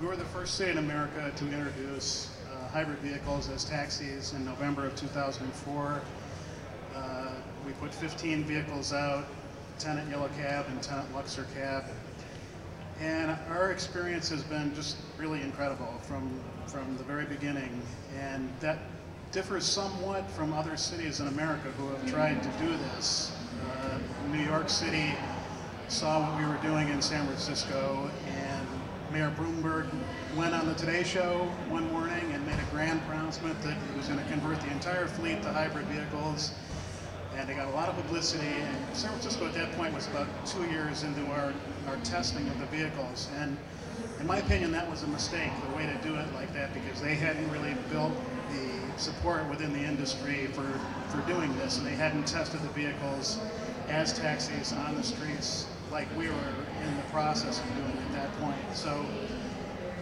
We were the first city in America to introduce hybrid vehicles as taxis in November of 2004. We put 15 vehicles out, tenant yellow cab and tenant Luxor cab. And our experience has been just really incredible from the very beginning. And that differs somewhat from other cities in America who have tried to do this. New York City saw what we were doing in San Francisco, and Mayor Bloomberg went on the Today Show one morning and made a grand pronouncement that he was going to convert the entire fleet to hybrid vehicles. And they got a lot of publicity. And San Francisco at that point was about 2 years into our testing of the vehicles. And in my opinion, that was a mistake, the way to do it like that, because they hadn't really built the support within the industry for doing this. And they hadn't tested the vehicles as taxis on the streets like we were in the process of doing at that point. So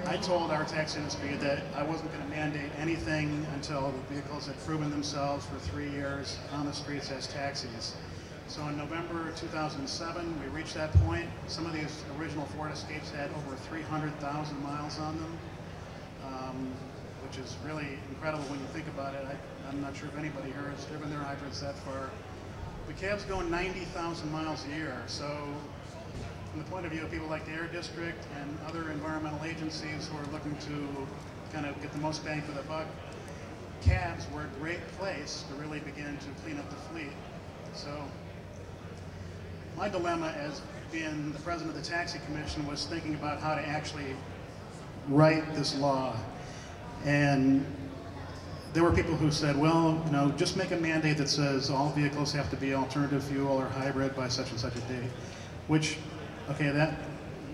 I told our taxi industry that I wasn't going to mandate anything until the vehicles had proven themselves for 3 years on the streets as taxis. So in November 2007, we reached that point. Some of these original Ford Escapes had over 300,000 miles on them, which is really incredible when you think about it. I'm not sure if anybody here has driven their hybrids that far. The cab's going 90,000 miles a year. So from the point of view of people like the Air District and other environmental agencies who are looking to kind of get the most bang for the buck, cabs were a great place to really begin to clean up the fleet. So my dilemma as being the president of the Taxi Commission was thinking about how to actually write this law. And there were people who said, well, you know, just make a mandate that says all vehicles have to be alternative fuel or hybrid by such and such a date, which, okay, that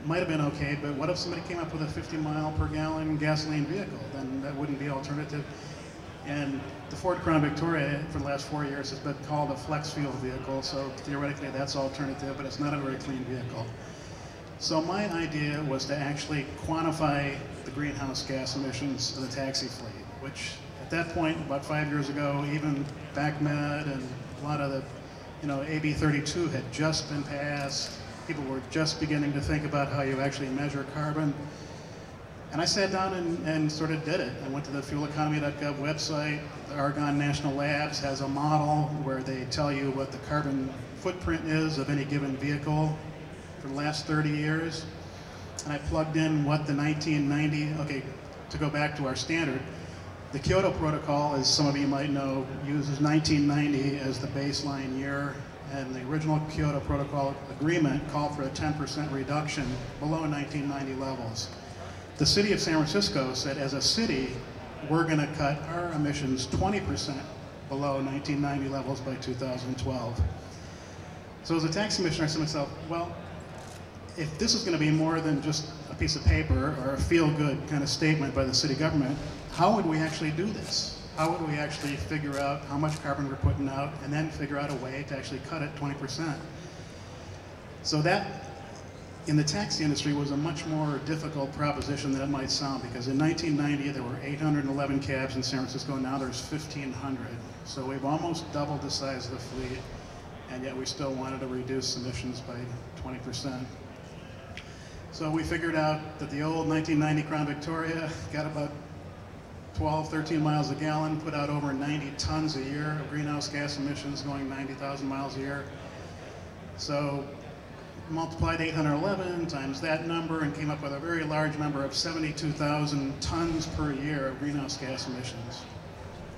might have been okay, but what if somebody came up with a 50 mile per gallon gasoline vehicle? Then that wouldn't be alternative. And the Ford Crown Victoria for the last 4 years has been called a flex fuel vehicle, so theoretically that's alternative, but it's not a very clean vehicle. So my idea was to actually quantify the greenhouse gas emissions of the taxi fleet, which at that point, about 5 years ago, even BACMed and a lot of the, you know, AB 32 had just been passed. People were just beginning to think about how you actually measure carbon. And I sat down and sort of did it. I went to the fueleconomy.gov website. The Argonne National Labs has a model where they tell you what the carbon footprint is of any given vehicle for the last 30 years. And I plugged in what the 1990, okay, to go back to our standard, the Kyoto Protocol, as some of you might know, uses 1990 as the baseline year, and the original Kyoto Protocol agreement called for a 10% reduction below 1990 levels. The city of San Francisco said, as a city, we're going to cut our emissions 20% below 1990 levels by 2012. So as a tax commissioner, I said to myself, well, if this is going to be more than just a piece of paper or a feel-good kind of statement by the city government, how would we actually do this? How would we actually figure out how much carbon we're putting out and then figure out a way to actually cut it 20%? So that, in the taxi industry, was a much more difficult proposition than it might sound, because in 1990 there were 811 cabs in San Francisco, now there's 1,500. So we've almost doubled the size of the fleet, and yet we still wanted to reduce emissions by 20%. So we figured out that the old 1990 Crown Victoria got about 12, 13 miles a gallon, put out over 90 tons a year of greenhouse gas emissions, going 90,000 miles a year. So multiplied 811 times that number and came up with a very large number of 72,000 tons per year of greenhouse gas emissions.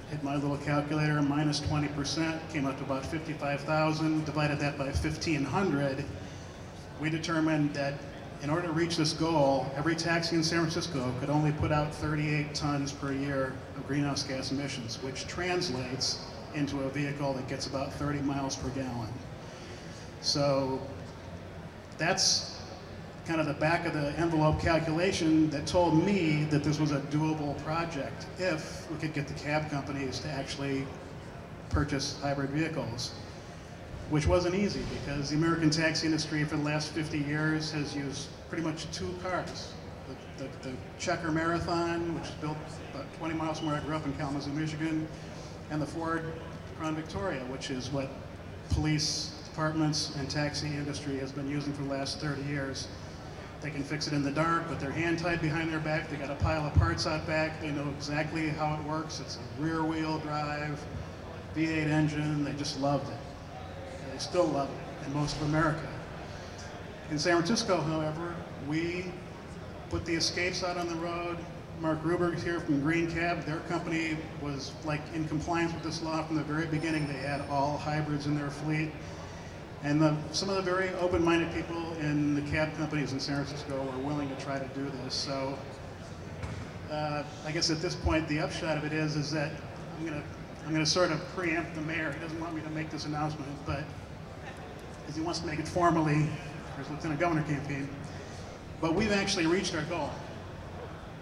Hit my little calculator, minus 20%, came up to about 55,000, divided that by 1,500. We determined that in order to reach this goal, every taxi in San Francisco could only put out 38 tons per year of greenhouse gas emissions, which translates into a vehicle that gets about 30 miles per gallon. So that's kind of the back of the envelope calculation that told me that this was a doable project if we could get the cab companies to actually purchase hybrid vehicles, which wasn't easy because the American taxi industry for the last 50 years has used pretty much two cars. The Checker Marathon, which is built about 20 miles from where I grew up in Kalamazoo, Michigan, and the Ford Crown Victoria, which is what police departments and taxi industry has been using for the last 30 years. They can fix it in the dark, but they're hand tied behind their back. They got a pile of parts out back. They know exactly how it works. It's a rear wheel drive, V8 engine. They just loved it. And they still love it in most of America. In San Francisco, however, we put the Escapes out on the road. Mark Ruberg here from Green Cab, their company was like in compliance with this law from the very beginning. They had all hybrids in their fleet. And some of the very open-minded people in the cab companies in San Francisco were willing to try to do this. So I guess at this point, the upshot of it is that I'm gonna sort of preempt the mayor. He doesn't want me to make this announcement, but because he wants to make it formally for his lieutenant governor campaign. But we've actually reached our goal.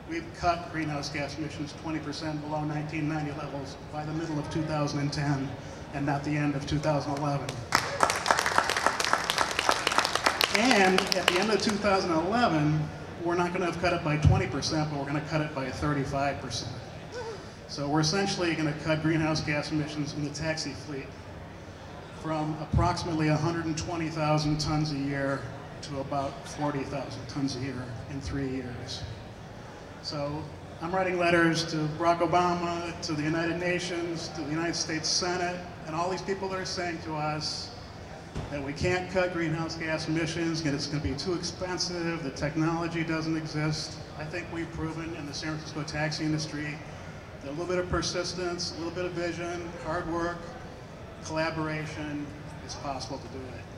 We've cut greenhouse gas emissions 20% below 1990 levels by the middle of 2010 and not the end of 2011. And at the end of 2011, we're not going to have cut it by 20%, but we're going to cut it by 35%. So we're essentially going to cut greenhouse gas emissions in the taxi fleet from approximately 120,000 tons a year to about 40,000 tons a year in 3 years. So I'm writing letters to Barack Obama, to the United Nations, to the United States Senate, and all these people that are saying to us that we can't cut greenhouse gas emissions, and it's going to be too expensive, the technology doesn't exist. I think we've proven in the San Francisco taxi industry that a little bit of persistence, a little bit of vision, hard work, collaboration is possible to do it.